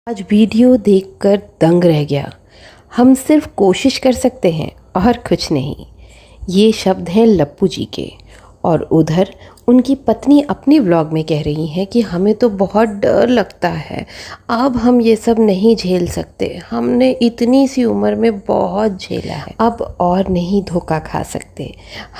आज वीडियो देखकर दंग रह गया। हम सिर्फ कोशिश कर सकते हैं और कुछ नहीं। ये शब्द हैं लप्पू जी के। और उधर उनकी पत्नी अपनी व्लॉग में कह रही हैं कि हमें तो बहुत डर लगता है, अब हम ये सब नहीं झेल सकते, हमने इतनी सी उम्र में बहुत झेला है, अब और नहीं धोखा खा सकते।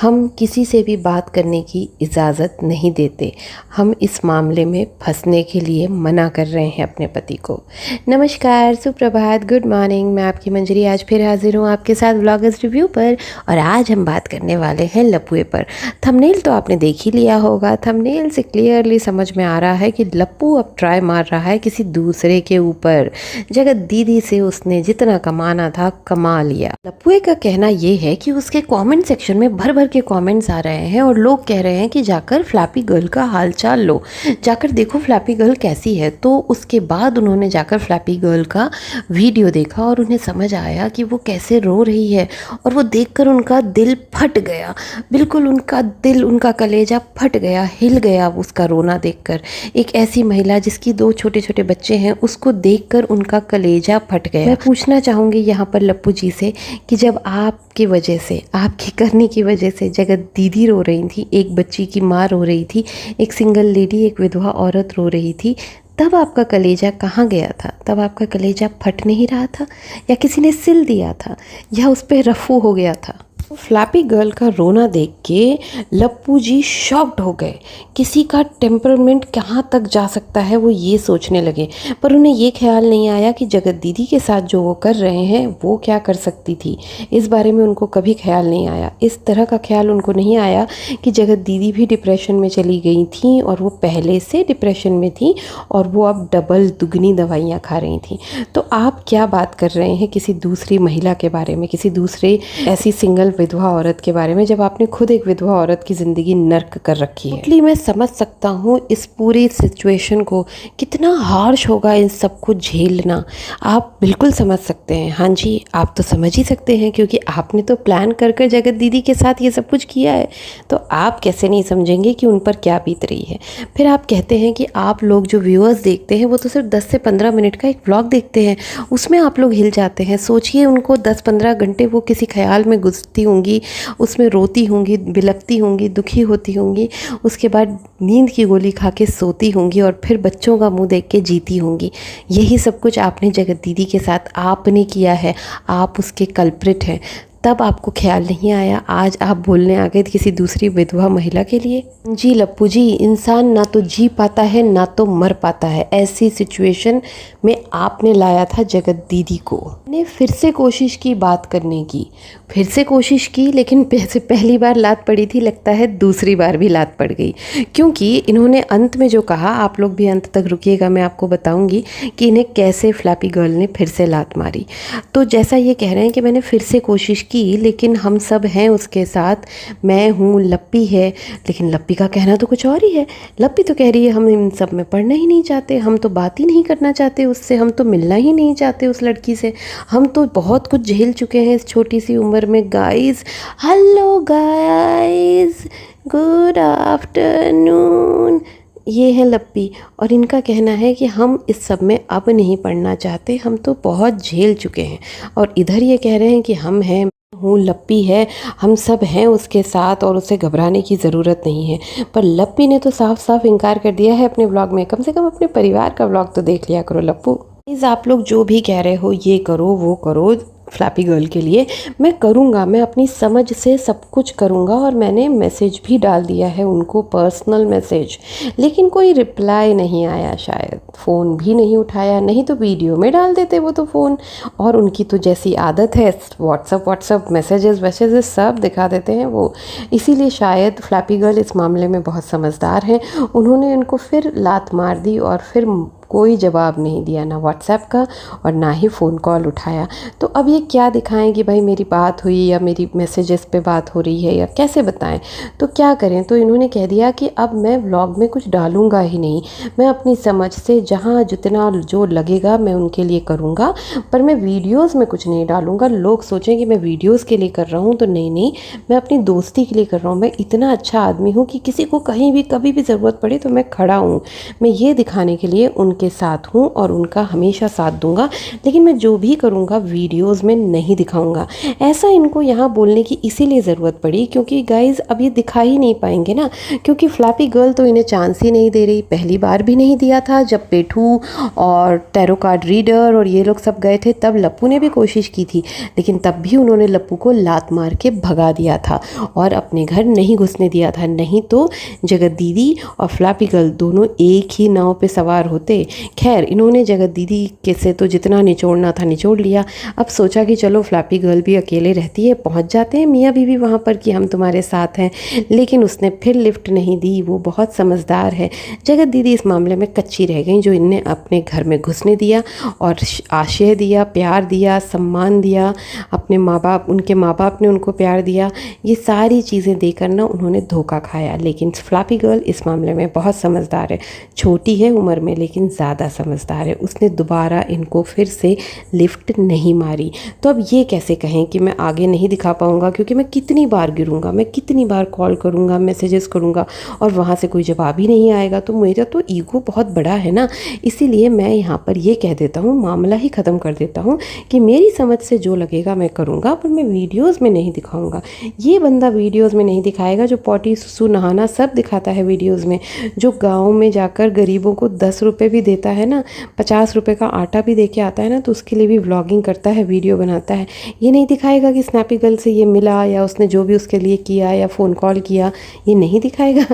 हम किसी से भी बात करने की इजाज़त नहीं देते। हम इस मामले में फंसने के लिए मना कर रहे हैं अपने पति को। नमस्कार, सुप्रभात, गुड मॉर्निंग। मैं आपकी मंजरी आज फिर हाजिर हूँ आपके साथ व्लॉगर्स रिव्यू पर। और आज हम बात करने वाले हैं लप्पुए पर। थंबनेल तो आपने देख ही लिया होगा। थंबनेल से क्लियरली समझ में आ रहा है कि लप्पू अब ट्राई मार रहा है किसी दूसरे के ऊपर। जगत दीदी से उसने जितना कमाना था कमा लिया। लप्पुए का कहना ये है कि उसके कमेंट सेक्शन में भर भर के कमेंट्स आ रहे हैं और लोग कह रहे हैं कि जाकर फ्लैपी गर्ल का हालचाल लो, जाकर देखो फ्लैपी गर्ल कैसी है। तो उसके बाद उन्होंने जाकर फ्लैपी गर्ल का वीडियो देखा और उन्हें समझ आया कि वो कैसे रो रही है। और वो देखकर उनका दिल फट गया, बिल्कुल उनका दिल, उनका कलेजा फट गया, हिल गया उसका रोना देखकर। एक ऐसी महिला जिसकी 2 छोटे छोटे बच्चे हैं, उसको देखकर उनका कलेजा फट गया। मैं पूछना चाहूँगी यहाँ पर लप्पू जी से कि जब आपकी वजह से, आपकी करने की वजह से जगत दीदी रो रही थी, एक बच्ची की माँ रो रही थी, एक सिंगल लेडी, एक विधवा औरत रो रही थी, तब आपका कलेजा कहाँ गया था? तब आपका कलेजा फट नहीं रहा था, या किसी ने सिल दिया था, या उस पर रफू हो गया था? फ्लैपी गर्ल का रोना देख के लप्पू जी शॉक्ड हो गए। किसी का टेम्परमेंट कहाँ तक जा सकता है वो ये सोचने लगे। पर उन्हें ये ख्याल नहीं आया कि जगत दीदी के साथ जो वो कर रहे हैं वो क्या कर सकती थी। इस बारे में उनको कभी ख्याल नहीं आया। इस तरह का ख्याल उनको नहीं आया कि जगत दीदी भी डिप्रेशन में चली गई थी और वो पहले से डिप्रेशन में थी और वो अब डबल दुगनी दवाइयाँ खा रही थी। तो आप क्या बात कर रहे हैं किसी दूसरी महिला के बारे में, किसी दूसरे ऐसी सिंगल विधवा औरत के बारे में, जब आपने खुद एक विधवा औरत की ज़िंदगी नर्क कर रखी है। इसलिए मैं समझ सकता हूँ इस पूरी सिचुएशन को, कितना हार्श होगा इन सब को झेलना। आप बिल्कुल समझ सकते हैं। हाँ जी, आप तो समझ ही सकते हैं क्योंकि आपने तो प्लान कर कर जगत दीदी के साथ ये सब कुछ किया है। तो आप कैसे नहीं समझेंगे कि उन पर क्या बीत रही है। फिर आप कहते हैं कि आप लोग जो व्यूअर्स देखते हैं वो तो सिर्फ 10 से 15 मिनट का एक व्लॉग देखते हैं, उसमें आप लोग हिल जाते हैं। सोचिए उनको 10-15 घंटे वो किसी ख्याल में गुजरती होंगी, उसमें रोती होंगी, बिलखती होंगी, दुखी होती होंगी, उसके बाद नींद की गोली खा के सोती होंगी और फिर बच्चों का मुंह देख के जीती होंगी। यही सब कुछ आपने जगत दीदी के साथ आपने किया है, आप उसके कल्प्रिट हैं। तब आपको ख्याल नहीं आया, आज आप बोलने आ गए किसी दूसरी विधवा महिला के लिए। जी लप्पू जी, इंसान ना तो जी पाता है ना तो मर पाता है। ऐसी सिचुएशन में आपने लाया था जगत दीदी को। ने फिर से कोशिश की बात करने की, फिर से कोशिश की, लेकिन पहली बार लात पड़ी थी, लगता है दूसरी बार भी लात पड़ गई। क्योंकि इन्होंने अंत में जो कहा, आप लोग भी अंत तक रुकिएगा, मैं आपको बताऊंगी कि इन्हें कैसे फ्लैपी गर्ल ने फिर से लात मारी। तो जैसा ये कह रहे हैं कि मैंने फिर से कोशिश की, लेकिन हम सब हैं उसके साथ, मैं हूँ, लप्पी है। लेकिन लप्पी का कहना तो कुछ और ही है। लप्पी तो कह रही है हम इन सब में पढ़ना ही नहीं चाहते, हम तो बात ही नहीं करना चाहते उससे, हम तो मिलना ही नहीं चाहते उस लड़की से, हम तो बहुत कुछ झेल चुके हैं इस छोटी सी उम्र में। Guys, hello guys, good afternoon. ये है लप्पी और इनका कहना है कि हम इस सब में अब नहीं पढ़ना चाहते, हम तो बहुत झेल चुके हैं। और इधर ये कह रहे हैं कि हम हैं, हूँ, लप्पी है, हम सब हैं उसके साथ और उसे घबराने की ज़रूरत नहीं है। पर लप्पी ने तो साफ साफ इनकार कर दिया है अपने व्लॉग में। कम से कम अपने परिवार का व्लॉग तो देख लिया करो लप्पू। प्लीज़ आप लोग जो भी कह रहे हो, ये करो वो करो फ्लैपी गर्ल के लिए, मैं करूँगा, मैं अपनी समझ से सब कुछ करूँगा। और मैंने मैसेज भी डाल दिया है उनको, पर्सनल मैसेज, लेकिन कोई रिप्लाई नहीं आया, शायद फ़ोन भी नहीं उठाया, नहीं तो वीडियो में डाल देते वो तो फ़ोन। और उनकी तो जैसी आदत है, व्हाट्सअप मैसेजेस सब दिखा देते हैं वो। इसीलिए शायद फ्लैपी गर्ल इस मामले में बहुत समझदार है। उन्होंने उनको फिर लात मार दी और फिर कोई जवाब नहीं दिया, ना व्हाट्सएप का और ना ही फ़ोन कॉल उठाया। तो अब ये क्या दिखाएं कि भाई मेरी बात हुई या मेरी मैसेजेस पे बात हो रही है, या कैसे बताएं? तो क्या करें? तो इन्होंने कह दिया कि अब मैं व्लॉग में कुछ डालूंगा ही नहीं, मैं अपनी समझ से जहाँ जितना जो लगेगा मैं उनके लिए करूँगा, पर मैं वीडियोज़ में कुछ नहीं डालूँगा। लोग सोचें कि मैं वीडियोज़ के लिए कर रहा हूँ, तो नहीं, मैं अपनी दोस्ती के लिए कर रहा हूँ। मैं इतना अच्छा आदमी हूँ कि किसी को कहीं भी कभी भी ज़रूरत पड़े तो मैं खड़ा हूँ। मैं ये दिखाने के लिए उनके उनके साथ हूँ और उनका हमेशा साथ दूंगा, लेकिन मैं जो भी करूँगा वीडियोज़ में नहीं दिखाऊँगा। ऐसा इनको यहाँ बोलने की इसीलिए ज़रूरत पड़ी क्योंकि गाइज़ अब ये दिखा ही नहीं पाएंगे ना, क्योंकि फ्लैपी गर्ल तो इन्हें चांस ही नहीं दे रही। पहली बार भी नहीं दिया था जब पेठू और टैरो कार्ड रीडर और ये लोग सब गए थे, तब लप्पू ने भी कोशिश की थी, लेकिन तब भी उन्होंने लप्पू को लात मार के भगा दिया था और अपने घर नहीं घुसने दिया था। नहीं तो जगत दीदी और फ्लैपी गर्ल दोनों एक ही नाव पे सवार होते। खैर इन्होंने जगत दीदी के से तो जितना निचोड़ना था निचोड़ लिया। अब सोचा कि चलो फ्लैपी गर्ल भी अकेले रहती है, पहुंच जाते हैं मियाँ बीवी वहाँ पर कि हम तुम्हारे साथ हैं, लेकिन उसने फिर लिफ्ट नहीं दी। वो बहुत समझदार है। जगत दीदी इस मामले में कच्ची रह गई, जो इनने अपने घर में घुसने दिया और आश्रय दिया, प्यार दिया, सम्मान दिया, अपने माँ बाप, उनके माँ बाप ने उनको प्यार दिया, ये सारी चीज़ें देकर ना उन्होंने धोखा खाया। लेकिन फ्लैपी गर्ल इस मामले में बहुत समझदार है, छोटी है उम्र में लेकिन ज़्यादा समझदार है। उसने दोबारा इनको फिर से लिफ्ट नहीं मारी। तो अब ये कैसे कहें कि मैं आगे नहीं दिखा पाऊँगा, क्योंकि मैं कितनी बार गिरूँगा, मैं कितनी बार कॉल करूँगा, मैसेजेस करूँगा और वहाँ से कोई जवाब ही नहीं आएगा। तो मेरा तो ईगो बहुत बड़ा है ना, इसीलिए मैं यहाँ पर ये कह देता हूँ, मामला ही ख़त्म कर देता हूँ कि मेरी समझ से जो लगेगा मैं करूँगा, पर मैं वीडियोज़ में नहीं दिखाऊँगा। ये बंदा वीडियोज़ में नहीं दिखाएगा जो पॉटी सुसु नहाना सब दिखाता है वीडियोज़ में, जो गाँव में जाकर गरीबों को 10 रुपये भी देता है ना, 50 रुपये का आटा भी दे के आता है ना, तो उसके लिए भी व्लॉगिंग करता है, वीडियो बनाता है। ये नहीं दिखाएगा कि स्नैपी गर्ल से ये मिला या उसने जो भी उसके लिए किया या फ़ोन कॉल किया, ये नहीं दिखाएगा।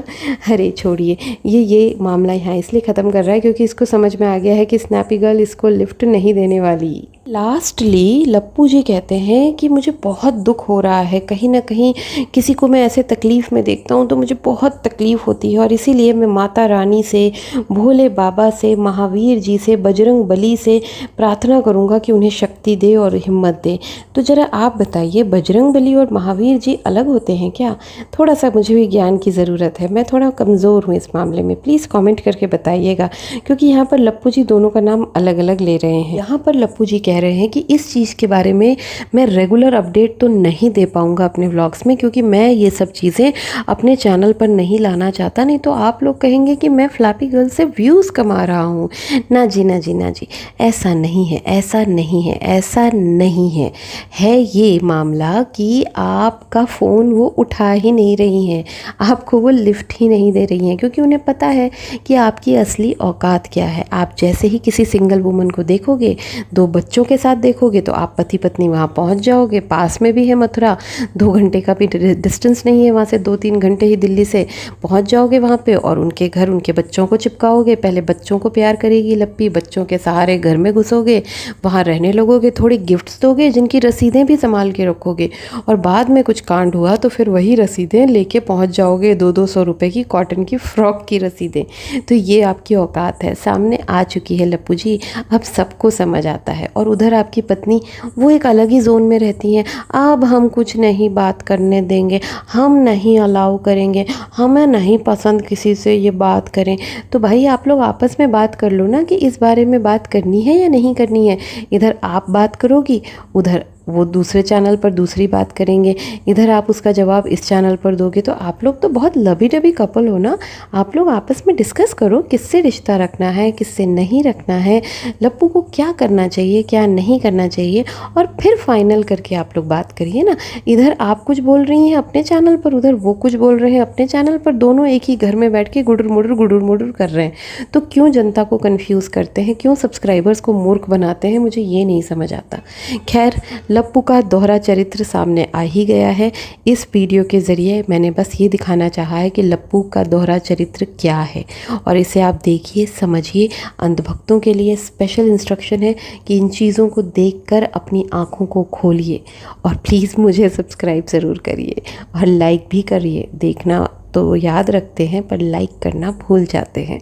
अरे छोड़िए, ये मामला यहाँ इसलिए ख़त्म कर रहा है क्योंकि इसको समझ में आ गया है कि स्नैपी गर्ल इसको लिफ्ट नहीं देने वाली। लास्टली लप्पू जी कहते हैं कि मुझे बहुत दुख हो रहा है, कहीं ना कहीं किसी को मैं ऐसे तकलीफ़ में देखता हूँ तो मुझे बहुत तकलीफ़ होती है, और इसीलिए मैं माता रानी से, भोले बाबा से, महावीर जी से, बजरंग बली से प्रार्थना करूँगा कि उन्हें शक्ति दे और हिम्मत दे। तो ज़रा आप बताइए, बजरंग बली और महावीर जी अलग होते हैं क्या? थोड़ा सा मुझे भी ज्ञान की ज़रूरत है, मैं थोड़ा कमज़ोर हूँ इस मामले में, प्लीज़ कॉमेंट करके बताइएगा, क्योंकि यहाँ पर लप्पू जी दोनों का नाम अलग अलग ले रहे हैं। यहाँ पर लप्पू जी कह रहे हैं कि इस चीज़ के बारे में मैं रेगुलर अपडेट तो नहीं दे पाऊँगा अपने व्लॉग्स में, क्योंकि मैं ये सब चीज़ें अपने चैनल पर नहीं लाना चाहता, नहीं तो आप लोग कहेंगे कि मैं फ्लैपी गर्ल से व्यूज़ कमा रहा हूँ। ना जी, ना जी, ना जी, ऐसा नहीं है, ऐसा नहीं है, ऐसा नहीं है। है ये मामला कि आपका फ़ोन वो उठा ही नहीं रही हैं, आपको वो लिफ्ट ही नहीं दे रही हैं, क्योंकि उन्हें पता है कि आपकी असली औकात क्या है। आप जैसे ही किसी सिंगल वुमन को देखोगे, 2 बच्चों के साथ देखोगे, तो आप पति पत्नी वहाँ पहुँच जाओगे। पास में भी है मथुरा, 2 घंटे का भी डिस्टेंस नहीं है, वहाँ से 2-3 घंटे ही दिल्ली से पहुँच जाओगे वहाँ पे, और उनके घर उनके बच्चों को चिपकाओगे। पहले बच्चों को प्यार करेगी लप्पी, बच्चों के सहारे घर में घुसोगे, वहाँ रहने लगोगे, थोड़ी गिफ्ट्स दोगे जिनकी रसीदें भी संभाल के रखोगे, और बाद में कुछ कांड हुआ तो फिर वही रसीदें लेके पहुँच जाओगे, 200-200 रुपये की कॉटन की फ्रॉक की रसीदें। तो ये आपकी औकात है, सामने आ चुकी है लप्पू जी, अब सबको समझ आता है। और उधर आपकी पत्नी वो एक अलग ही जोन में रहती हैं, अब हम कुछ नहीं बात करने देंगे, हम नहीं अलाउ करेंगे, हमें नहीं पसंद किसी से ये बात करें। तो भाई आप लोग आपस में बात कर लो ना कि इस बारे में बात करनी है या नहीं करनी है। इधर आप बात करोगी, उधर वो दूसरे चैनल पर दूसरी बात करेंगे, इधर आप उसका जवाब इस चैनल पर दोगे। तो आप लोग तो बहुत लवी डबी कपल हो ना, आप लोग आपस में डिस्कस करो किससे रिश्ता रखना है, किससे नहीं रखना है, लप्पू को क्या करना चाहिए, क्या नहीं करना चाहिए, और फिर फाइनल करके आप लोग बात करिए ना। इधर आप कुछ बोल रही हैं अपने चैनल पर, उधर वो कुछ बोल रहे हैं अपने चैनल पर, दोनों एक ही घर में बैठ के गुडुर मुडुर कर रहे हैं। तो क्यों जनता को कन्फ्यूज़ करते हैं, क्यों सब्सक्राइबर्स को मूर्ख बनाते हैं, मुझे ये नहीं समझ आता। खैर, लप्पू का दोहरा चरित्र सामने आ ही गया है। इस वीडियो के ज़रिए मैंने बस ये दिखाना चाहा है कि लप्पू का दोहरा चरित्र क्या है, और इसे आप देखिए, समझिए। अंधभक्तों के लिए स्पेशल इंस्ट्रक्शन है कि इन चीज़ों को देखकर अपनी आँखों को खोलिए, और प्लीज़ मुझे सब्सक्राइब ज़रूर करिए और लाइक भी करिए। देखना तो याद रखते हैं पर लाइक करना भूल जाते हैं।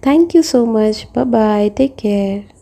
Thank you so much, bye bye, take care.